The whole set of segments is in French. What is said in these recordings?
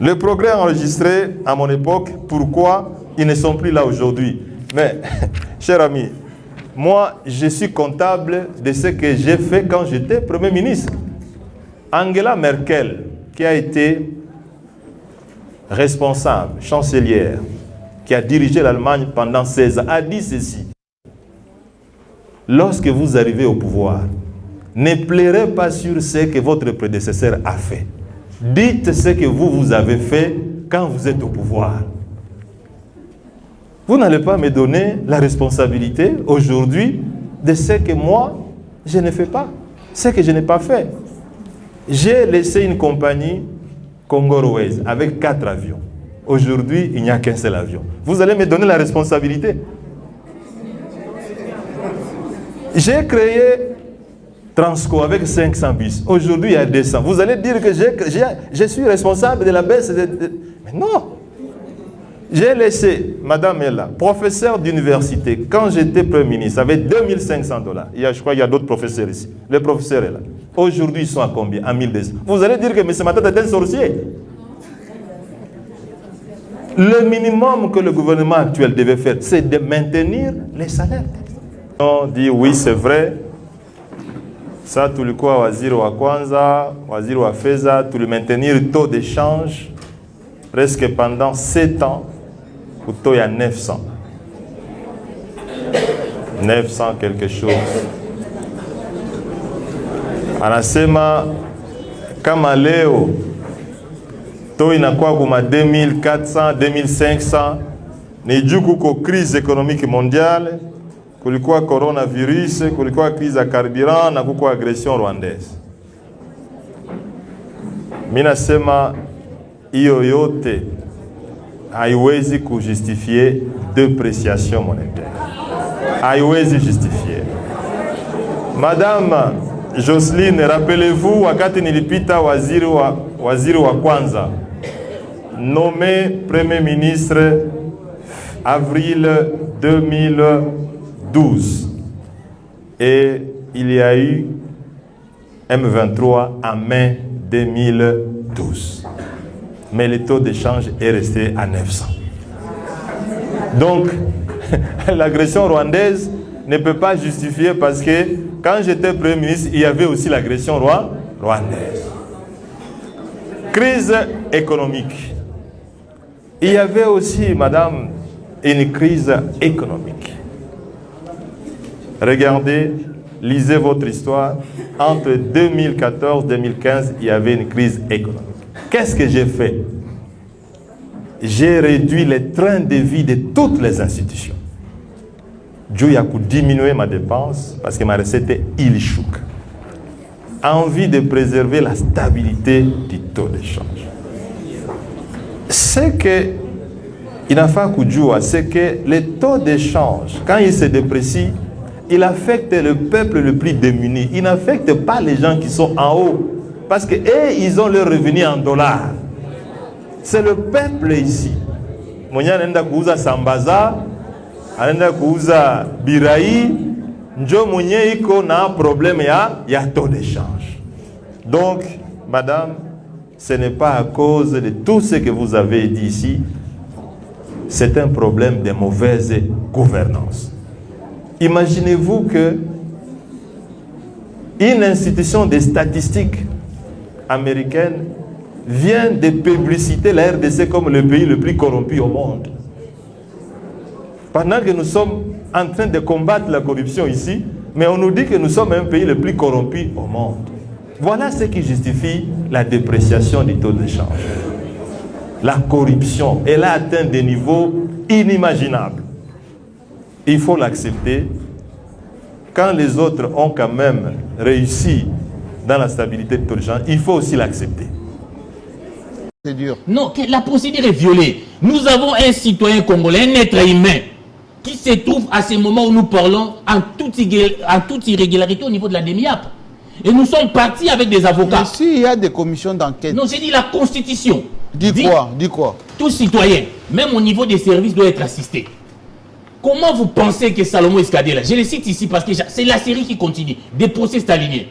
Le progrès enregistré à mon époque, pourquoi ils ne sont plus là aujourd'hui? Mais, cher ami, moi, je suis comptable de ce que j'ai fait quand j'étais Premier ministre. Angela Merkel, qui a été responsable, chancelière, qui a dirigé l'Allemagne pendant 16 ans, a dit ceci. Lorsque vous arrivez au pouvoir, ne pleurez pas sur ce que votre prédécesseur a fait. Dites ce que vous avez fait quand vous êtes au pouvoir. Vous n'allez pas me donner la responsabilité aujourd'hui de ce que moi, je ne fais pas, ce que je n'ai pas fait. J'ai laissé une compagnie Congo Airways avec 4 avions. Aujourd'hui, il n'y a qu'un seul avion. Vous allez me donner la responsabilité. J'ai créé Transco avec 500 bus. Aujourd'hui, il y a 200. Vous allez dire que je suis responsable de la baisse de... Mais non. J'ai laissé, Madame est là, professeur d'université, quand j'étais Premier ministre, avec $2500. Je crois qu'il y a d'autres professeurs ici. Le professeur est là. Aujourd'hui, ils sont à combien? À 1200. Vous allez dire que M. Matata est un sorcier. Le minimum que le gouvernement actuel devait faire, c'est de maintenir les salaires. On dit oui, c'est vrai. Ça, tout le quoi, waziri wa kwanza, waziri wa feza, tout le maintenir le taux d'échange, presque pendant 7 ans, le taux est à 900. 900 quelque chose. Anasema, kama leo, taux inakuwa kuma 2400, 2500, ni juu kuko crise économique mondiale, kulikuwa coronavirus, kulikuwa crise ya carburant na kuko agression rwandaise. Mina sema hiyo yote haiwezi kujustifie dépréciation monétaire. Haiwezi justifier. Madame Jocelyne, rappelez-vous wakati nilipita waziri wa kwanza nommé Premier ministre avril 2012 et il y a eu M23 en mai 2012. Mais le taux d'échange est resté à 900. Donc, l'agression rwandaise ne peut pas justifier parce que quand j'étais Premier ministre, il y avait aussi l'agression rwandaise. Crise économique. Il y avait aussi, madame, une crise économique. Regardez, lisez votre histoire. Entre 2014 et 2015, il y avait une crise économique. Qu'est-ce que j'ai fait? J'ai réduit les trains de vie de toutes les institutions. Dieu a diminué ma dépense parce que ma recette est illichouk. Envie de préserver la stabilité du taux d'échange. Ce que il n'a pas kujua, c'est que le taux d'échange, quand il se déprécie, il affecte le peuple le plus démuni. Il n'affecte pas les gens qui sont en haut. Parce que eux, ils ont leur revenu en dollars. C'est le peuple ici. Monya nenda kuuza sambaza, anenda kuuza birai, njo mwenye iko na problème ya taux d'échange. Donc, madame, ce n'est pas à cause de tout ce que vous avez dit ici. C'est un problème de mauvaise gouvernance. Imaginez-vous que une institution de statistiques américaine vient de publiciter la RDC comme le pays le plus corrompu au monde. Pendant que nous sommes en train de combattre la corruption ici, mais on nous dit que nous sommes un pays le plus corrompu au monde. Voilà ce qui justifie la dépréciation du taux d'échange. La corruption, elle a atteint des niveaux inimaginables. Il faut l'accepter. Quand les autres ont quand même réussi dans la stabilité du taux d'échange, il faut aussi l'accepter. C'est dur. Non, la procédure est violée. Nous avons un citoyen congolais, un être humain, qui se trouve à ce moment où nous parlons en toute irrégularité au niveau de la DEMIAP. Et nous sommes partis avec des avocats. Mais s'il y a des commissions d'enquête... Non, j'ai dit la Constitution. Dis quoi? Tout citoyen, même au niveau des services, doit être assisté. Comment vous pensez que Salomon Escadé, là, je le cite ici parce que c'est la série qui continue, des procès staliniens.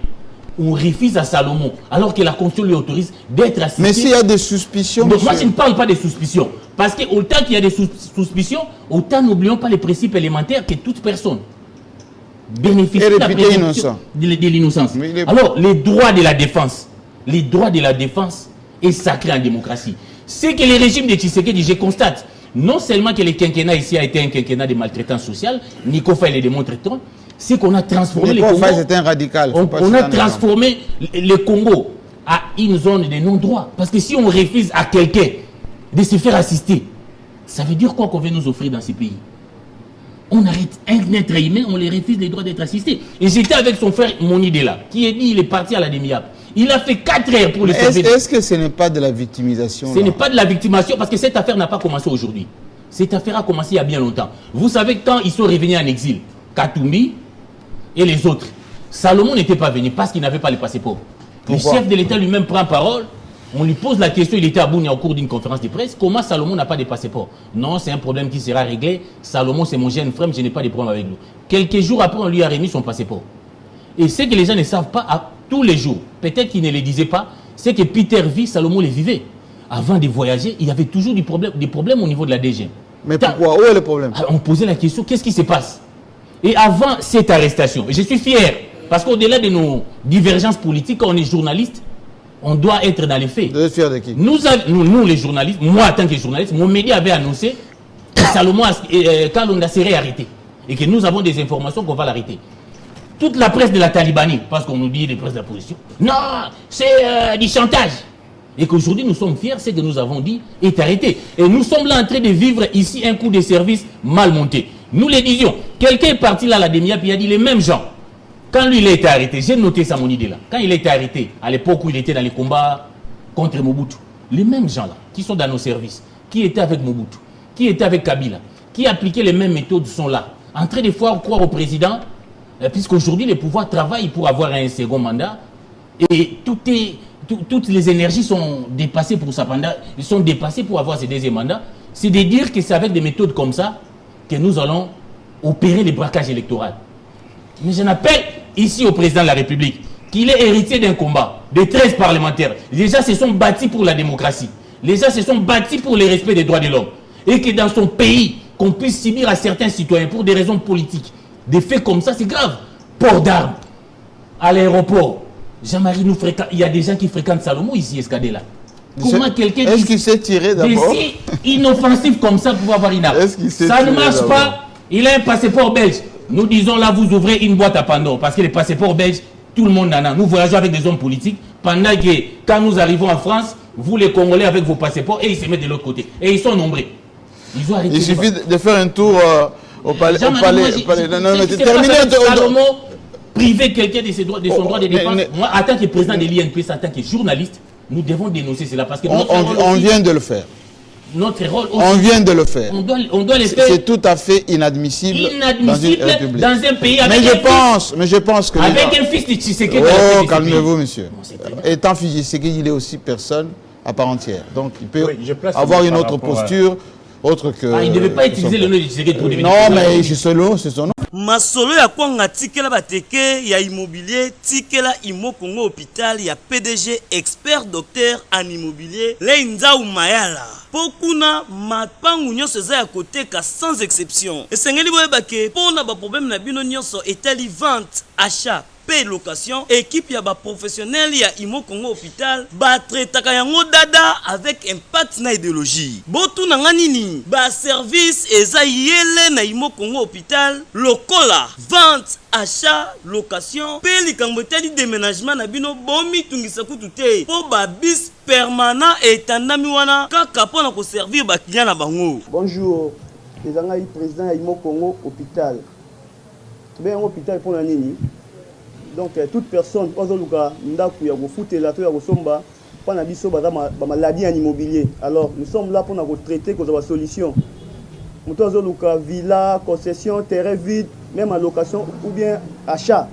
on refuse à Salomon, alors que la Constitution lui autorise d'être assisté. Mais s'il y a des suspicions... Donc, moi, je ne parle pas des suspicions. Parce qu'autant qu'il y a des suspicions, autant n'oublions pas les principes élémentaires que toute personne bénéficie de la présomption de l'innocence. Alors, les droits de la défense est sacré en démocratie. C'est que le régime de Tshisekedi, je constate, non seulement que le quinquennat ici a été un quinquennat de maltraitance sociale, Nico Faye le démontre tant, c'est qu'on a transformé le Congo. C'est un radical. On a transformé le Congo à une zone de non-droit. Parce que si on refuse à quelqu'un de se faire assister, ça veut dire quoi qu'on veut nous offrir dans ces pays? On arrête un être humain, on les refuse les droits d'être assistés. Et j'étais avec son frère Monidela, qui est dit il est parti à la DEMIAP. Il a fait 4 heures pour le servir. Est-ce que ce n'est pas de la victimisation? Ce n'est pas de la victimisation parce que cette affaire n'a pas commencé aujourd'hui. Cette affaire a commencé il y a bien longtemps. Vous savez, quand ils sont revenus en exil, Katumbi et les autres, Salomon n'était pas venu parce qu'il n'avait pas le passeport. Le chef de l'État lui-même prend parole. On lui pose la question, il était à Bounia au cours d'une conférence de presse, comment Salomon n'a pas de passeport? Non, c'est un problème qui sera réglé. Salomon, c'est mon jeune frère, je n'ai pas de problème avec lui. Quelques jours après, on lui a remis son passeport. Et ce que les gens ne savent pas, à tous les jours, peut-être qu'ils ne le disaient pas, c'est que Peter vit, Salomon le vivait. Avant de voyager, il y avait toujours des problèmes au niveau de la DG. Mais pourquoi? Où est le problème? On posait la question, qu'est-ce qui se passe? Et avant cette arrestation, je suis fier, parce qu'au-delà de nos divergences politiques, quand on est journaliste, on doit être dans les faits. Vous êtes fier de qui? Nous, les journalistes, moi en tant que journaliste, mon média avait annoncé que Salomon Kalonda serait arrêté. Et que nous avons des informations qu'on va l'arrêter. Toute la presse de la Talibanie, parce qu'on nous dit les presses de la position, non, c'est du chantage. Et qu'aujourd'hui nous sommes fiers, c'est que nous avons dit est arrêté. Et nous sommes là en train de vivre ici un coup de service mal monté. Nous le disions, quelqu'un est parti là à la DEMIAP, il a dit les mêmes gens. Quand lui il a été arrêté, j'ai noté ça mon idée là. Quand il a été arrêté, à l'époque où il était dans les combats contre Mobutu, les mêmes gens là, qui sont dans nos services, qui étaient avec Mobutu, qui étaient avec Kabila, qui appliquaient les mêmes méthodes sont là, en train de faire croire au président, puisqu'aujourd'hui les pouvoirs travaillent pour avoir un second mandat, et toutes les énergies sont dépassées pour ça, ils sont dépassées pour avoir ce deuxième mandat. C'est de dire que c'est avec des méthodes comme ça que nous allons opérer les braquages électoraux. Mais je n'appelle ici au président de la République qu'il est héritier d'un combat de 13 parlementaires. Les gens se sont battus pour la démocratie. Les gens se sont battus pour le respect des droits de l'homme. Et que dans son pays, qu'on puisse subir à certains citoyens pour des raisons politiques. Des faits comme ça, c'est grave. Port d'armes, à l'aéroport. Jean-Marie nous fréquente. Il y a des gens qui fréquentent Salomon ici, Escadé là. Comment quelqu'un Est-ce qu'il s'est tiré d'abord? Des signes inoffensifs comme ça pour avoir une arme. Ça ne marche pas. Il a un passeport belge. Nous disons là, vous ouvrez une boîte à Pandore. Parce que les passeports belges, tout le monde en a. Nous voyageons avec des hommes politiques. Pendant que, quand nous arrivons en France, vous les Congolais avec vos passeports et ils se mettent de l'autre côté. Et ils sont nombreux. Ils ont arrêté. Il suffit de faire un tour au palais. Terminez. Salomon priver quelqu'un de son droit de défense. Moi, en tant que président de l'INPS, en tant que journaliste, nous devons dénoncer cela. Parce que on vient de le faire. Notre rôle aussi, on vient de le faire. On doit le faire. C'est tout à fait inadmissible, dans une république. Dans un pays avec mais je pense que... Avec un fils de Tshisekedi. Oh, calmez-vous, monsieur. Étant fils de Tshisekedi, il est aussi personne à part entière. Donc, il peut avoir une autre posture, autre que... il ne devait pas utiliser le nom de Tshisekedi pour devenir... Non, mais c'est son nom. Masolo ya kwanga tikela bateke ya immobilier tikela Imo Congo hôpital ya PDG expert docteur en immobilier Leinza Umayala pokuna mapangu nyonso eza ya koteka sans exception esengeli boyebake pona ba problème na bino nyonso etali vente achat paix location équipe ya ba professionnel ya Imo Congo hôpital ba traitaka yango dada avec impact na idéologie botu na nganini ba service eza yele na Imo Congo hôpital lokola vente achat location paix likambo etali déménagement na bino bomi tungisa kutu te po ba bis permanent etandami wana kaka pona ko servir ba client na bango. Bonjour, les angai président ya Imo Congo hôpital. Ben hôpital pour la nini. Donc toute personne ozoluka ndaku ya kofutela to ya kosomba pa na biso baza ba maladie en immobilier. Alors nous sommes là pour na traiter cause ba solution. Muto ozoluka villa, concession, terrain vide, même en location ou bien achat.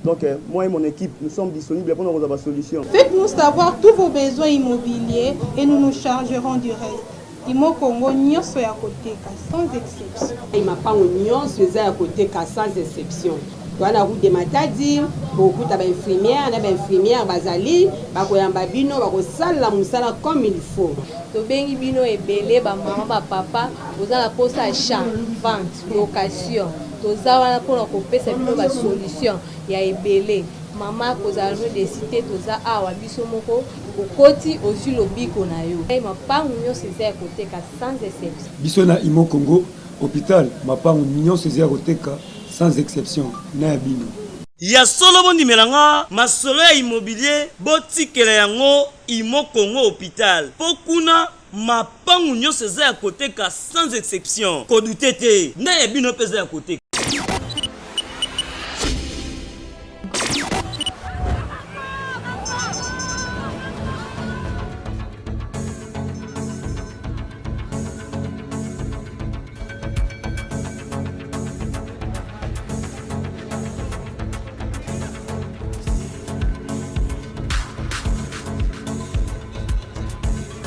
Donc moi et mon équipe nous sommes disponibles pour nous avoir solution. Faites-nous savoir tous vos besoins immobiliers et nous nous chargerons du reste. Imo Congo nyonso ya koteka sans exception. Mapango nyonso eza ya koteka sans exception. toana route de Matadi beaucoup ta ba infirmière na ba infirmière bazali ba koyamba bino ba kosala musala comme il faut to bengi bino ebele ba maman ba papa ozala posa champ vente location toza wana pour kopesa bino ba solution ya ebele mama kozala de cité toza awa biso moko okoti ozu lobiko na yo mapangu nyonso eza ya koteka sans exception biso na Imo Congo hôpital mapangu nyonso eza ya koteka sans exception na ya bino ya solo bondimelanga masolo ya immobilier botikela yango Imo Congo hôpital po kuna mapangu nyonso eza ya koteka sans exception kodute te na ya bino peza ya koteka